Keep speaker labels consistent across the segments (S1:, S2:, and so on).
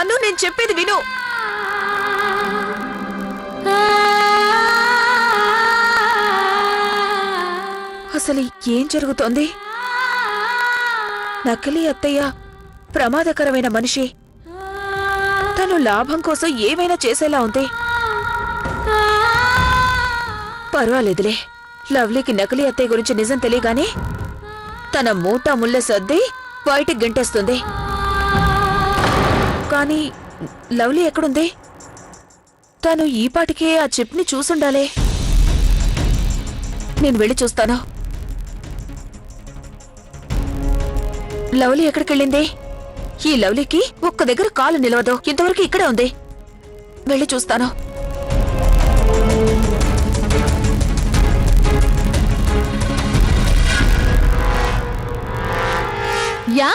S1: అను నేను చెప్పేది విను. అసలు ఏం జరుగుతోంది? నకిలీ అత్తయ్య ప్రమాదకరమైన మనిషి. తను లాభం కోసం ఏమైనా చేసేలా ఉంది. పర్వాలేదులే, లవ్లీకి నకిలీ అత్తయ్య గురించి నిజం తెలియగానే తన మూటా ముళ్ళ సర్ది బయటికి గంటేస్తుంది. కానీ లవ్లీ ఎక్కడుంది? తను ఈ పాటికే ఆ చిప్ని చూసుండాలే. నేను వెళ్ళి చూస్తాను. లవ్లీ ఎక్కడికెళ్ళింది? ఈ లవ్లీకి ఒక్క దగ్గర కాలు నిలవదు. ఇంతవరకు ఇక్కడే ఉంది. వెళ్ళి చూస్తాను.
S2: యా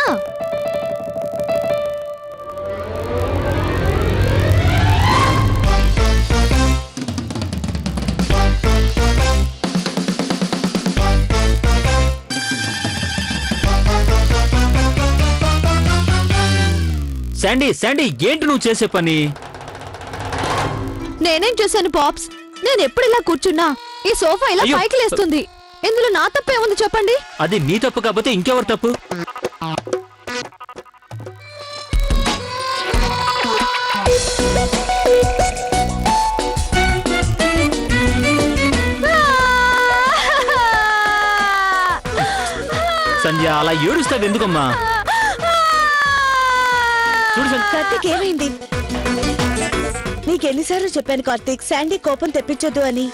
S3: శాండీ శాండీ, ఏంటి నువ్వు చేసే పని?
S2: నేనేం చేశాను పాప్స్? నేను ఎప్పుడు ఇలా కూర్చున్నా ఈ సోఫా ఇలా
S3: అయ్యో.
S2: పైకి లేస్తుంది. ఇందులో నా తప్పే ఉంది చెప్పండి.
S3: అది నీ తప్పు కాకపోతే ఇంకెవరు తప్పు? సంధ్య, అలా ఏడుస్తావు ఎందుకమ్మా? చూడు సంధ్య.
S4: కార్తీక్ ఏమైంది? నీకెన్నిసార్లు చెప్పాను కార్తీక్, శాండీ కోపం తెప్పించొద్దు అని.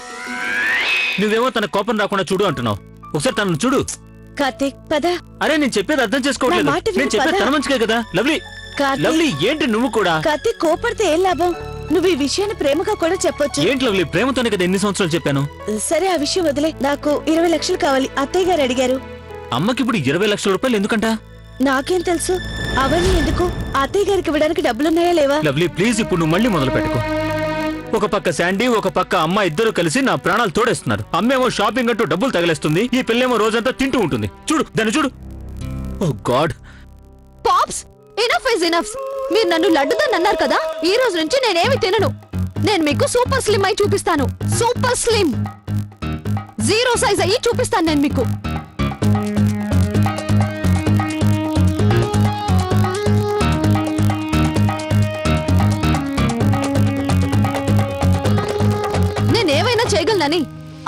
S3: నువ్వేమో తన కోపం రాకుండా చూడు అంటున్నావు. ఒకసారి తనను చూడు.
S4: కార్తీక్ పద.
S3: అరే నేను చెప్పేది అర్థం చేసుకోవట్లేదు.
S4: నా మాట విను,
S3: నేను చెప్పేది
S4: పద.
S3: తన మంచిగా కదా. లవ్లీ
S4: కార్తీక్.
S3: లవ్లీ, ఏంటి నువ్వు కూడా?
S4: కార్తీక్ కోపడితే ఏం లాభం? నువ్వు ఈ విషయాన్ని ప్రేమగా కూడా చెప్పొచ్చు.
S3: ఏంటి లవ్లీ, ప్రేమతోనే కదా ఎన్ని సంవత్సరాలు చెప్పాను.
S4: సరే ఆ విషయం వదిలే. నాకు 20 లక్షలు కావాలి, అత్తయ్య గారు అడిగారు.
S3: అమ్మకి ఇప్పుడు 20 లక్షల రూపాయలు ఎందుకంట?
S4: నాకేం తెలుసు? అవన్నీ ఎందుకు? అత్తయ్య గారికి ఇవ్వడానికి డబ్బులున్నాయా లేవా?
S3: లవ్లీ ప్లీజ్, ఇప్పుడు నువ్వు మళ్ళీ మొదలు పెట్టుకో. ఒక పక్క శాండీ, ఒక పక్క అమ్మ ఇద్దరు కలిసి నా ప్రాణాలు తోడేస్తున్నారు. అమ్మేమో షాపింగ్ అంటూ డబ్బులు తగిలేస్తుంది, ఈ పిల్లేమో రోజంతా తింటూ ఉంటుంది. చూడు దాన్ని చూడు. Oh God.
S2: Pops, enough is enough. మీరు నన్ను లడ్డుదని అన్నారు కదా, ఈ రోజు నుంచి నేనేమి తినను. నేను మీకు సూపర్ స్లిమ్ అయి చూపిస్తాను. సూపర్ స్లిమ్, 0 సైజ్ అయ్యి చూపిస్తాను నేను మీకు. నేనేమైనా చేయగలనని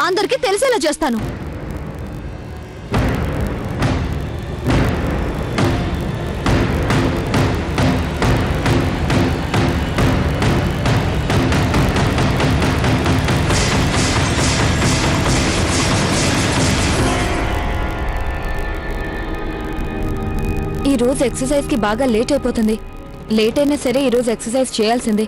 S2: అందరికీ తెలిసేలా చేస్తాను. ఈ రోజు ఎక్సర్సైజ్ కి బాగా లేట్ అయిపోతుంది. లేట్ అయినా సరే ఈ రోజు ఎక్సర్సైజ్ చేయాల్సిందే.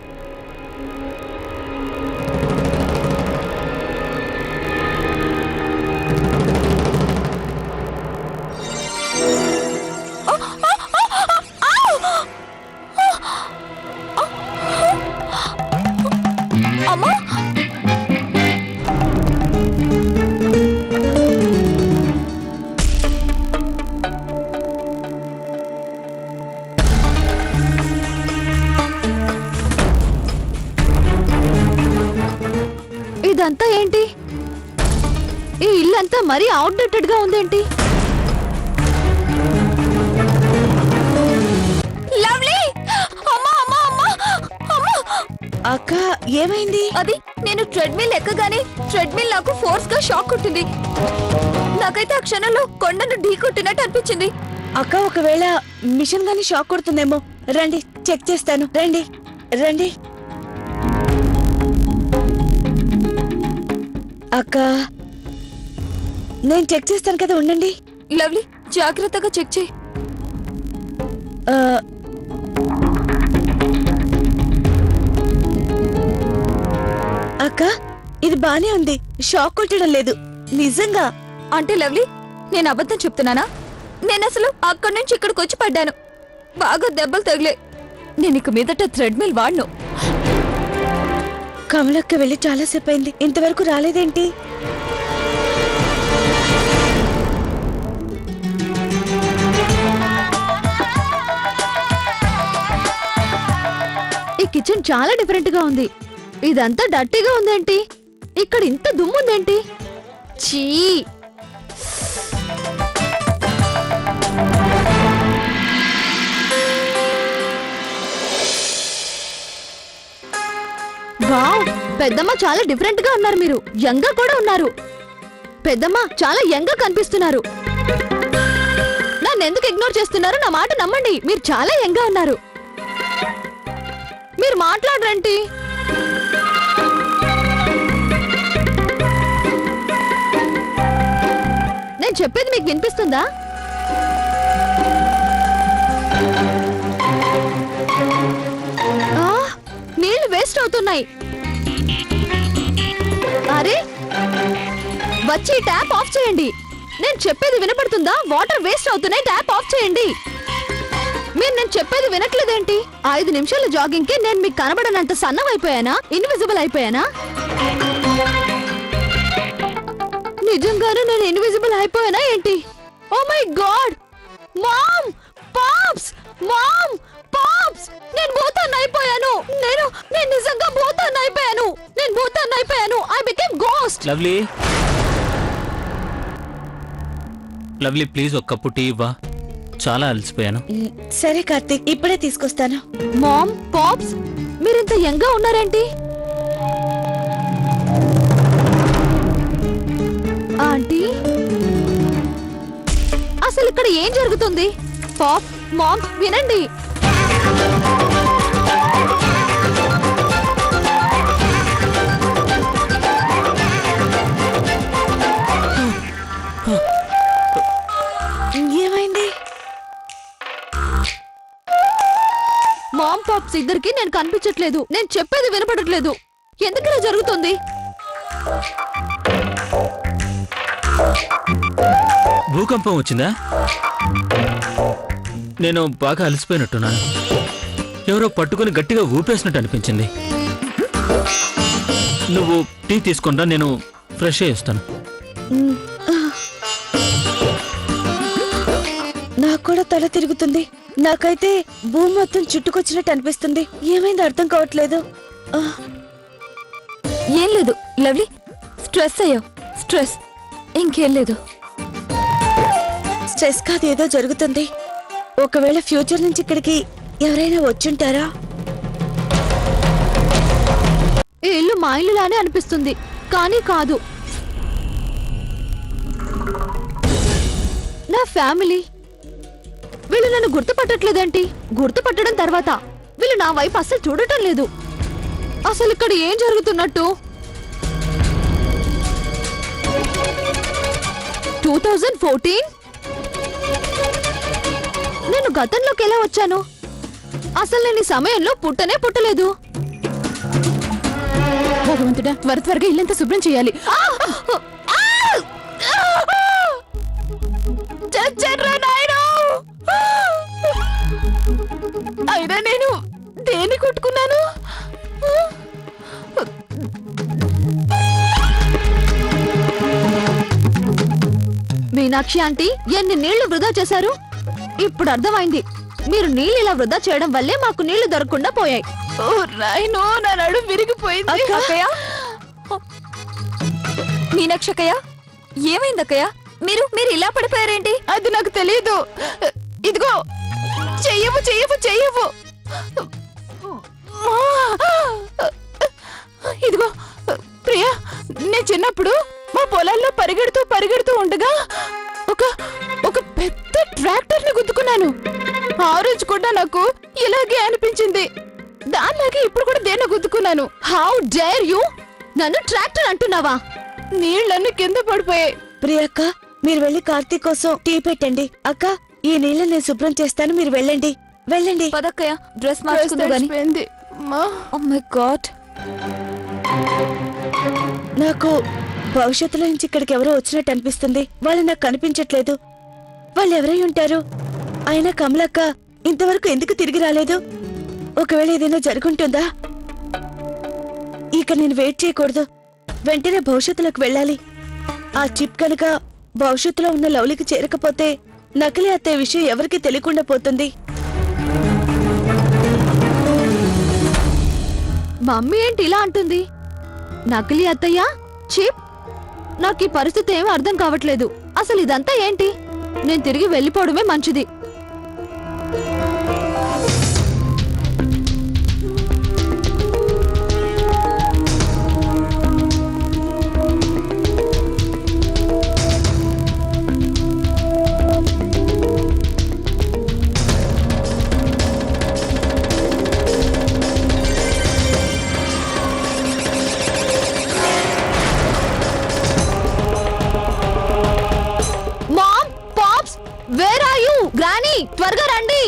S2: ఇదంతా ఏంటి? ఈ ఇల్లంతా మరీ అవుట్డేటెడ్ గా ఉందేంటి? లవ్లీ! అమ్మా అమ్మా అమ్మా అమ్మా!
S4: అక్క ఏమైంది?
S2: అది నేను ట్రెడ్మిల్ ఎక్కగానే ట్రెడ్మిల్ నాకు ఫోర్స్ గా షాక్ కొట్టింది. నాకైతే ఆ క్షణంలో కొండను ఢీ కొట్టినట్టు అనిపించింది.
S4: అక్క ఒకవేళ మిషన్ గాని షాక్ కొడుతుందేమో. రండి చెక్ చేస్తాను. రండి రండి. అక్క నేను చెక్ చేస్తాను కదా, ఉండండి.
S2: లవ్లీ, జాగ్రత్తగా చెక్ చేయి.
S4: ఆ, అక్క ఇది బానే ఉంది, షాక్ కొట్టడం లేదు నిజంగా.
S2: అంటే లవ్లీ, నేను అబద్ధం చెప్తున్నానా? నేను అసలు అక్కడి నుంచి ఇక్కడికి వచ్చి పడ్డాను. బాగా దెబ్బలు తగిలే. నేను ఇక మీదట థ్రెడ్మిల్ వాడను.
S4: కమలక్క వెళ్ళి చాలాసేపు అయింది, ఇంతవరకు రాలేదేంటి?
S2: చాలా డిఫరెంట్ గా ఉంది. ఇదంతా డట్టిగా ఉందేంటి? ఇక్కడ ఇంత దుమ్ముందేంటి? చీ! వావ్, పెద్దమ్మ చాలా డిఫరెంట్ గా ఉన్నారు. మీరు యంగ్ గా కూడా ఉన్నారు. పెద్దమ్మ చాలా యంగ్ గా కనిపిస్తున్నారు. నన్ను ఎందుకు ఇగ్నోర్ చేస్తున్నారు? నా మాట నమ్మండి, మీరు చాలా యంగ్ గా ఉన్నారు. మీరు మాట్లాడరండి. నేను చెప్పేది మీకు వినిపిస్తుందా? నీళ్లు వేస్ట్ అవుతున్నాయి. అరే, వచ్చి ట్యాప్ ఆఫ్ చేయండి. నేను చెప్పేది వినపడుతుందా? వాటర్ వేస్ట్ అవుతున్నాయి, ట్యాప్ ఆఫ్ చేయండి. మీరు నేను చెప్పేది వినట్లేదేంటి? 5 నిమిషాల జాగింగ్ కి నేను మీకు కనబడనంత సన్నం అయిపోయానా? ఇన్విజిబుల్ అయిపోయానా? నిజంగానే నేను ఇన్విజిబుల్ అయిపోయానా ఏంటి? Oh my god! Mom! Pops! Mom! Pops! నేను భూతాన్ని అయిపోయాను. నేను నిజంగా భూతాన్ని అయిపోయాను. నేను భూతాన్ని అయిపోయాను. I became ghost.
S3: Lovely, lovely please ఒక కప్పు టీ ఇవ్వా. చాలా అలసిపోయాను.
S4: సరే కార్తీక్, ఇప్పుడే తీసుకొస్తాను.
S2: మామ్, పాప్స్, మీరింత యంగ్ గా ఉన్నారేంటి? ఆంటీ, అసలు ఇక్కడ ఏం జరుగుతుంది? పాప్, మామ్, వినండి.
S4: ఏమైంది?
S2: మామ్, పాప్స్ ఇద్దరికి నేను కనిపించట్లేదు. నేను చెప్పేది వినపడట్లేదు. ఎందుకు ఇలా జరుగుతుంది?
S3: భూకంపం వచ్చిందా? నేను బాగా అలసిపోయినట్టున్నాను. ఎవరో పట్టుకుని గట్టిగా ఊపేసినట్టు అనిపించింది. నువ్వు టీ తీసుకుంటా, నేను ఫ్రెష్ అయ్యేస్తాను.
S4: నాకు కూడా తల తిరుగుతుంది. నాకైతే భూమి మొత్తం చుట్టుకొచ్చినట్టు అనిపిస్తుంది. ఏమైంది అర్థం కావట్లేదు.
S2: ఏం లేదు లవ్లీ, స్ట్రెస్ అయ్యో. స్ట్రెస్, ఇంకేం లేదు.
S4: స్ట్రెస్ కాదు, ఏదో జరుగుతుంది. ఒకవేళ ఫ్యూచర్ నుంచి ఇక్కడికి ఎవరైనా వచ్చుంటారా?
S2: ఈ ఇల్లు మా ఇల్లులానే అనిపిస్తుంది, కానీ కాదు. నా ఫ్యామిలీ. వీళ్ళు నన్ను గుర్తుపట్టట్లేదేంటి? గుర్తుపట్టడం తర్వాత వీళ్ళు నా వైపు అస్సలు చూడటం లేదు. అసలు ఇక్కడ ఏం జరుగుతున్నట్టు? 2014 నేను గతంలోకి ఎలా వచ్చాను? అసలు నేను ఈ సమయంలో పుట్టలేదు. భగవంతుడా, త్వరగా ఇల్లంతా శుభ్రం చేయాలి. అయినా నేను దేన్ని కొట్టుకున్నాను? మీనాక్షి ఆంటీ, ఎన్ని నీళ్లు వృధా చేశారు? ఇప్పుడు అర్థమైంది. మీరు నీళ్ళు ఇలా వృధా చేయడం వల్లే మాకు నీళ్లు దొరకకుండా పోయాయి. ఓ నాయనో, నా నడు విరిగిపోయింది. మీనాక్షి అక్కయ్య, ఏమైంది అక్కయ్య? మీరు ఇలా పడిపోయారేంటి? అది నాకు తెలియదు. ఇదిగో, చెయ్యవు. ఇదిగో ప్రియా, నేను చిన్నప్పుడు మా పొలాల్లో పరిగెడుతూ ఉండగా ఒక పెద్ద ట్రాక్టర్ ని గుద్దుకున్నాను. ఆ రోజు కూడా నాకు ఇలాగే అనిపించింది. దానిలాగే ఇప్పుడు కూడా దేన్ని గుద్దుకున్నాను. హౌ డేర్ యూ నన్ను ట్రాక్టర్ అంటున్నావా? నీళ్ళన్నీ కింద పడిపోయాయి.
S4: ప్రియక్క, మీరు వెళ్ళి కార్తీక్ కోసం టీ పెట్టండి. అక్క, ఈ నీళ్ళ నేను శుభ్రం చేస్తాను, మీరు వెళ్ళండి.
S2: పదక్కయ్య, డ్రెస్ మార్చుకుందా గాని. ఓ మై గాడ్,
S4: నాకు భవిష్యత్తులో నుంచి ఇక్కడికి ఎవరో వచ్చినట్టు అనిపిస్తుంది. వాళ్ళు నాకు కనిపించట్లేదు. వాళ్ళు ఎవరై ఉంటారు? అయినా కమలక్క ఇంతవరకు ఎందుకు తిరిగి రాలేదు? ఒకవేళ ఏదైనా జరుగుంటుందా? ఇక నేను వెయిట్ చేయకూడదు. వెంటనే భవిష్యత్తులోకి వెళ్ళాలి. ఆ చిప్ కనుక భవిష్యత్తులో ఉన్న లవ్లీకి చేరకపోతే నకిలీ అత్తయ్య విషయం ఎవరికీ తెలియకుండా పోతుంది.
S2: మమ్మీ ఏంటి ఇలా అంటుంది? నకిలీ అత్తయ్య, చీప్. నాకు ఈ పరిస్థితి ఏమీ అర్థం కావట్లేదు. అసలు ఇదంతా ఏంటి? నేను తిరిగి వెళ్ళిపోవడమే మంచిది. Mom, pops, where are you? Granny, త్వరగా రండి.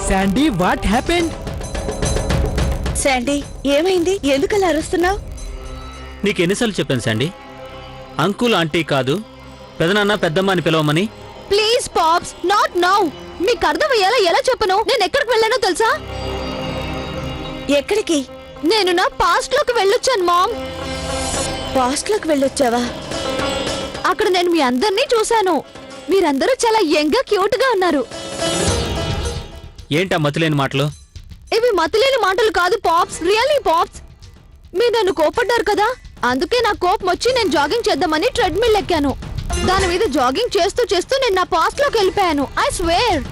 S5: Sandy, what happened?
S4: శాండీ, ఏమైంది? ఎందుకలా అరుస్తున్నావు?
S3: నీకు ఎన్నిసార్లు చెప్పాను శాండీ, అంకుల్ ఆంటీ కాదు పెదనాన్న పెద్దమ్మ అని పిలవమని.
S2: Please Pops, not now. మీకు అర్థమయ్యేలా ఎలా చెప్పను? నేను ఎక్కడికి వెళ్ళానో తెలుసా?
S4: ఎక్కడికి?
S2: నేను నా పాస్ట్ లోకి వెళ్ళొచ్చాను మామ్.
S4: పాస్ట్ లోకి వెళ్ళొచ్చావా?
S2: అక్కడ నేను మీ అందరినీ చూశాను. మీరందరూ చాలా యంగ్ గా క్యూట్ గా ఉన్నారు.
S3: ఏంటా మతిలేని మాటలు?
S2: ఇవి మతిలేని మాటలు కాదు పాప్స్, రియల్లీ పాప్స్. మీరు నన్ను కోపడ్డారు కదా, అందుకే నా కోపం వచ్చి నేను జాగింగ్ చేద్దామని ట్రెడ్మిల్ ఎక్కాను. దాని మీద జాగింగ్ చేస్తూ చేస్తూ నేను నా పాస్ట్ లోకి వెళ్ళిపోయాను. I swear.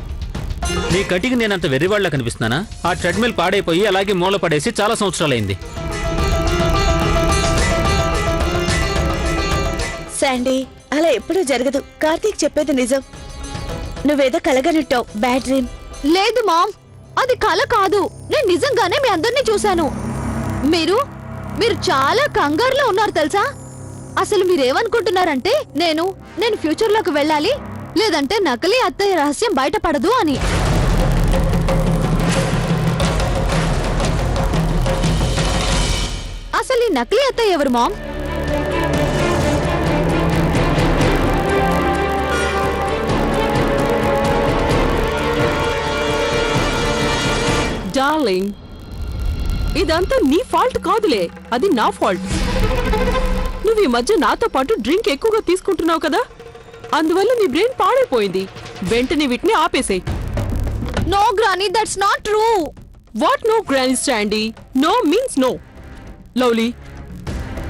S3: నీ కంటికి నేనంత వెర్రివాళ్ళ కనిపిస్తున్నానా? ఆ ట్రెడ్మిల్ పాడైపోయి అలాగే మూల పడేసి చాలా సంవత్సరాలైంది.
S4: శాండీ, అలా ఎప్పుడూ జరగదు. కార్తీక్ చెప్పేది నిజం. నువ్వేదో కలగనట్టావు. Bad dream.
S2: లేదు మామ్, అది కల కాదు. నేను నిజంగానే మీ అందరినీ చూశాను. మీరు చాలా కంగారులో ఉన్నారు తెలుసా? అసలు మీరేమనుకుంటున్నారంటే నేను ఫ్యూచర్ లోకి వెళ్ళాలి, లేదంటే నకిలీ అత్తయ్య రహస్యం బయటపడదు అని. అసలు ఈ నకిలీ అత్తయ్య ఎవరు మామ్?
S5: డార్లింగ్, ఇదంతా నీ ఫాల్ట్ కాదులే, అది నా ఫాల్ట్. నువ్వు ఈ మధ్య నాతో పాటు డ్రింక్ ఎక్కువగా తీసుకుంటున్నావు కదా, అందువల్ల నీ బ్రెయిన్ పాడైపోయింది. వెంటనే వీటిని ఆపేసేయ్.
S2: No granny, that's not true.
S5: What no granny Sandy? No means no. Lovely,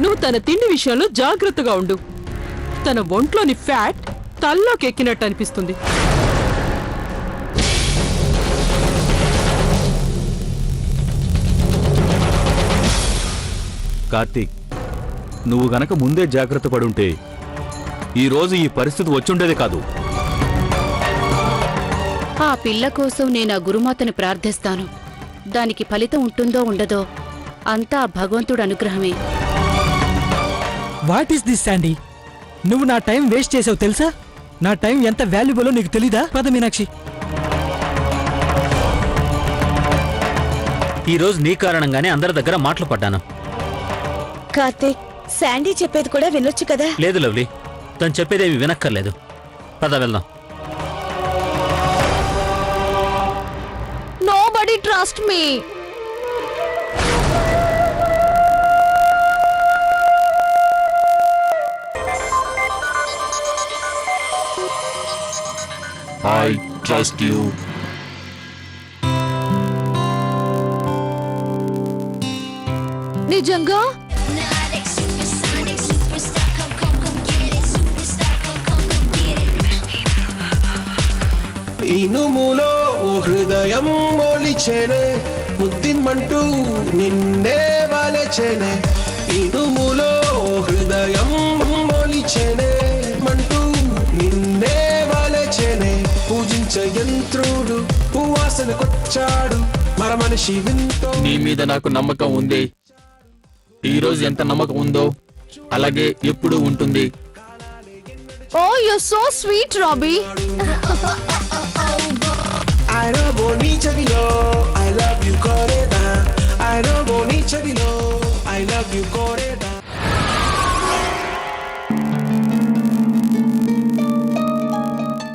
S5: నువ్వు తన తిండి విషయంలో జాగ్రత్తగా ఉండు. తన ఒంట్లోని ఫ్యాట్ తల్లోకి ఎక్కినట్టు అనిపిస్తుంది.
S6: కార్తీక్, నువ్వు గనక ముందే జాగ్రత్త పడుంటే ఈరోజు ఈ పరిస్థితి వచ్చుండేది కాదు.
S1: ఆ పిల్ల కోసం నేను ఆ గురుమాతని ప్రార్థిస్తాను. దానికి ఫలితం ఉంటుందో ఉండదో అంతా భగవంతుడు అనుగ్రహమే.
S7: What is this Sandy? నువ్వు నా టైం వేస్ట్ చేసావు తెలుసా? నా టైం ఎంత వాల్యుబులో నీకు తెలీదా? పద మీనాక్షి.
S3: ఈ రోజు నీ కారణంగానే అందరి దగ్గర మాటలు పడ్డాను.
S4: కార్తీక్, శాండీ చెప్పేది కూడా వినొచ్చు కదా?
S3: లేదు లవ్లీ, తను చెప్పేదేమి వినక్కర్లేదు. పద వెళ్దాం.
S2: Nobody trust me.
S6: I trust you.
S2: నిజంగా?
S8: ఇనుములో ఓ హృదయం మొలిచేనే, ముద్దిన్మంటూ నిన్నే వలచేనే. ఇనుములో ఓ హృదయం మొలిచేనే, మంటూ నిన్నే వలచేనే. పూజించ యంత్రుడు వాసనకొచ్చాడు, మర మనిషి వింతో.
S9: నీ మీద నాకు నమ్మకం ఉంది. ఈ రోజు ఎంత నమ్మకం ఉందో అలాగే ఎప్పుడూ ఉంటుంది.
S2: Oh you so sweet Robbie.
S8: I love నీ చదిలో, I love you కోరేదా. I love నీ చదిలో, I love you కోరేదా.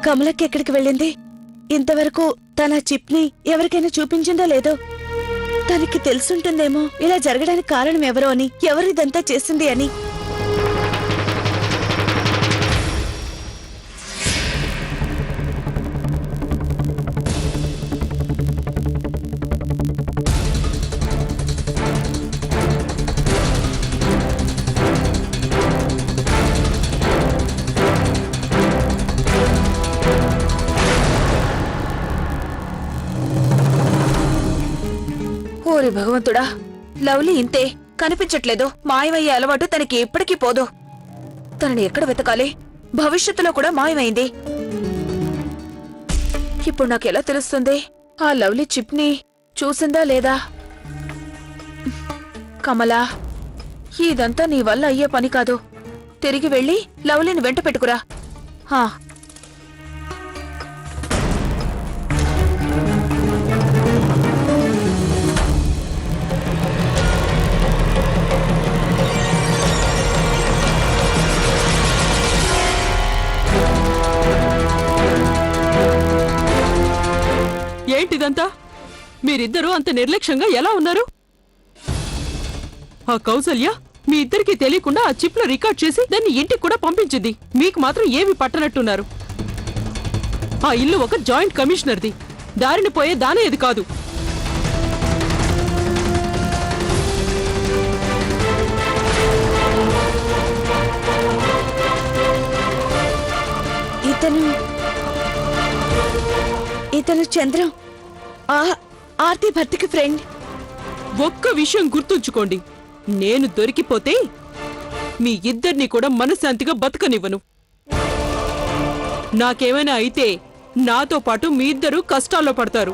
S4: కమలకి ఎక్కడికి వెళ్ళింది? ఇంతవరకు తన చిప్ ని ఎవరికైనా చూపించిందో లేదో? తనకి తెలుసుంటుందేమో ఇలా జరగడానికి కారణం ఎవరో అని, ఎవరు ఇదంతా చేసింది అని.
S1: ఓరి భగవంతుడా, లవ్లీ ఇంతే, కనిపించట్లేదు. మాయమయ్యే అలవాటు తనకి ఎప్పటికీ పోదు. తనని ఎక్కడ వెతకాలి? భవిష్యత్తులో కూడా మాయమైంది. ఇప్పుడు నాకెలా తెలుస్తుంది ఆ లవ్లీ చిప్ని చూసిందా లేదా? కమలా, ఇదంతా నీ వల్ల అయ్యే పని కాదు. తిరిగి వెళ్ళి లవ్లీని వెంట పెట్టుకురా. హా.
S5: ఏంటిదంతా? మీరిద్దరూ అంత నిర్లక్ష్యంగా ఎలా ఉన్నారు? ఆ కౌసల్య మీ ఇద్దరికీ తెలియకుండా ఆ చిప్ లో రికార్డ్ చేసి దాన్ని ఇంటికి కూడా పంపించింది. మీకు మాత్రం ఏమి పట్టనట్టున్నారు. ఆ ఇల్లు ఒక జాయింట్ కమిషనర్ది, దారిని పోయే దానేది కాదు.
S4: ఇతను చంద్రం, ఆర్తి భర్తకి ఫ్రెండ్.
S5: ఒక్క విషయం గుర్తుంచుకోండి, నేను దొరికిపోతే మీ ఇద్దరిని కూడా మనశ్శాంతిగా బతకనివ్వను. నాకేమైనా అయితే నాతో పాటు మీ ఇద్దరు కష్టాల్లో పడతారు.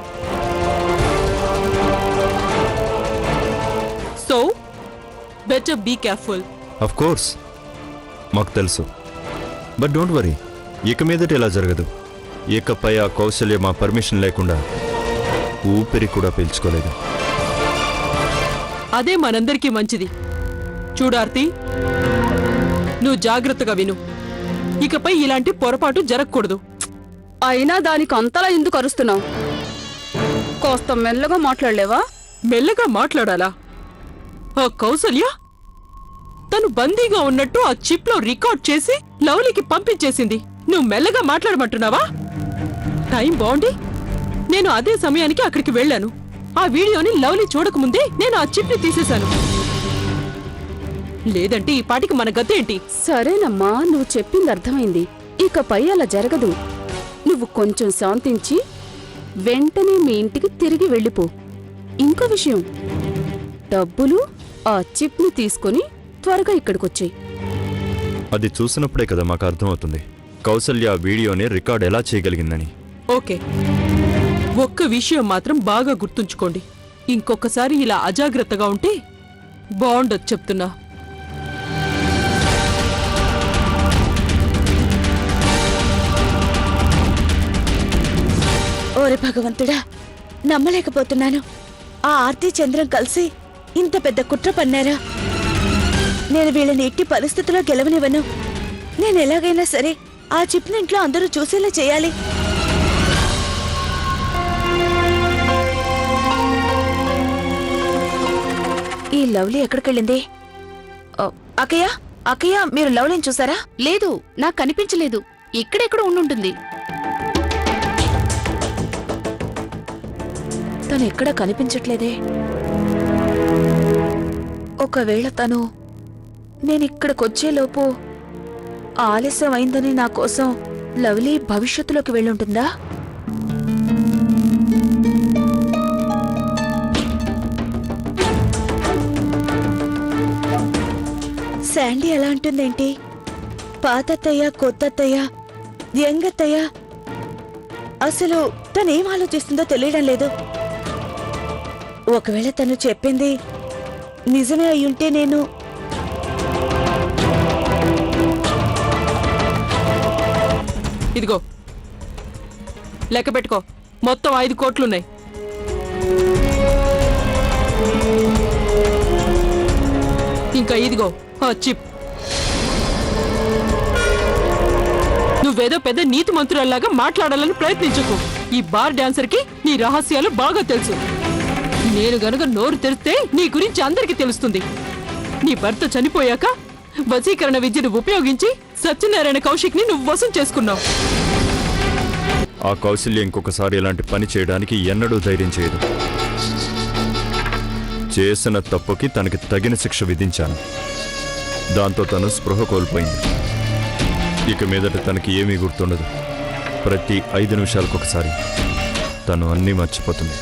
S5: So better be careful.
S10: Of course, మాకు తెలుసు. బట్ డోంట్ వరీ, ఇక మీదట ఇలా జరగదు. ఇకపై ఆ కౌశల్య మా పర్మిషన్ లేకుండా ఊపిరి కూడా పీల్చుకోలేదు.
S5: అదే మనందరికీ మంచిది. చూడార్తి, నువ్వు జాగ్రత్తగా విను. ఇకపై ఇలాంటి పొరపాటు జరగకూడదు.
S2: అయినా దానికి అంతలా ఎందుకు అరుస్తున్నావు? కోస్త మెల్లగా మాట్లాడలేవా?
S5: మెల్లగా మాట్లాడాలా? ఆ కౌసల్య తను బందీగా ఉన్నట్టు ఆ చిప్ లో రికార్డ్ చేసి లవ్లీకి పంపించేసింది. నువ్వు మెల్లగా మాట్లాడమంటున్నావా? టైం బాగుండి నేను అదే సమయానికి అక్కడికి వెళ్ళాను. ఆ వీడియోని లవ్లీ చూడకముందే నేను ఆ చిప్ ని తీసేశాను. లేదంటే ఈ పాటికి మన గతేంటి?
S2: సరేనమ్మా, నువ్వు చెప్పింది అర్థమైంది. ఇకపై అలా జరగదు. నువ్వు కొంచెం శాంతించి వెంటనే మీ ఇంటికి తిరిగి వెళ్ళిపో. ఇంకో విషయం, డబ్బులు ఆ చిప్ ని తీసుకుని త్వరగా ఇక్కడికొచ్చేయి.
S10: అది చూసినప్పుడే కదా మాకు అర్థమవుతుంది కౌసల్య ఆ వీడియోని రికార్డ్ ఎలా చేయగలిగిందని.
S5: ఓకే, ఒక్క విషయం మాత్రం బాగా గుర్తుంచుకోండి. ఇంకొకసారి ఇలా అజాగ్రత్తగా ఉంటే బాగుండదు చెప్తున్నా.
S4: ఓరి భగవంతుడా, నమ్మలేకపోతున్నాను. ఆ ఆర్తి చంద్రం కలిసి ఇంత పెద్ద కుట్ర పన్నారా? నేను వీళ్ళని ఎట్టి పరిస్థితుల్లో గెలవనివ్వను. నేను ఎలాగైనా సరే ఆ చిప్ ఇంట్లో అందరూ చూసేలా చేయాలి.
S1: ఈ లవ్లీ ఎక్కడికెళ్ళింది? అక్కయ్య, అక్కయ్య, మీరు లవ్లీని చూసారా?
S2: లేదు, నాకు కనిపించలేదు. ఇక్కడెక్కడ ఉండుంటుంది.
S1: తను ఎక్కడా కనిపించట్లేదే. ఒకవేళ తను నేనిక్కడికొచ్చేలోపు ఆలస్యం అయిందని నా కోసం లవ్లీ భవిష్యత్తులోకి వెళ్ళుంటుందా?
S4: శాండీ ఎలా అంటుందేంటి? పాతత్తయ్య, కొత్తత్తయ్య, యంగత్తయ్య, అసలు తనేం ఆలోచిస్తుందో తెలియడం లేదు. ఒకవేళ తను చెప్పింది నిజమే అయ్యుంటే నేను
S5: ఇదిగో లెక్క పెట్టుకో, మొత్తం 5 కోట్లున్నాయి. ఇంకా ఇదిగో ఆ చిప్. నువ్వేదో పెద్ద నీతి మంత్రుల్లాగా మాట్లాడాలని ప్రయత్నించకు. ఈ బార్ డాన్సర్ కి నీ రహస్యాలు బాగా తెలుసు. నేను గనుక నోరు తెరిస్తే నీ గురించి అందరికీ తెలుస్తుంది. నీ భర్త చనిపోయాక వశీకరణ విద్యను ఉపయోగించి సత్యనారాయణ కౌశిక్ ని నువ్వు వశం చేసుకున్నావు.
S10: ఆ కౌశల్య ఇంకొకసారి ఇలాంటి పని చేయడానికి ఎన్నడూ ధైర్యం చేయదు. చేసిన తప్పుకి తనకి తగిన శిక్ష విధించాను. దాంతో తను స్పృహ కోల్పోయింది. ఇక మీదట తనకి ఏమీ గుర్తుండదు. ప్రతి 5 నిమిషాలకొకసారి తను అన్నీ మర్చిపోతుంది.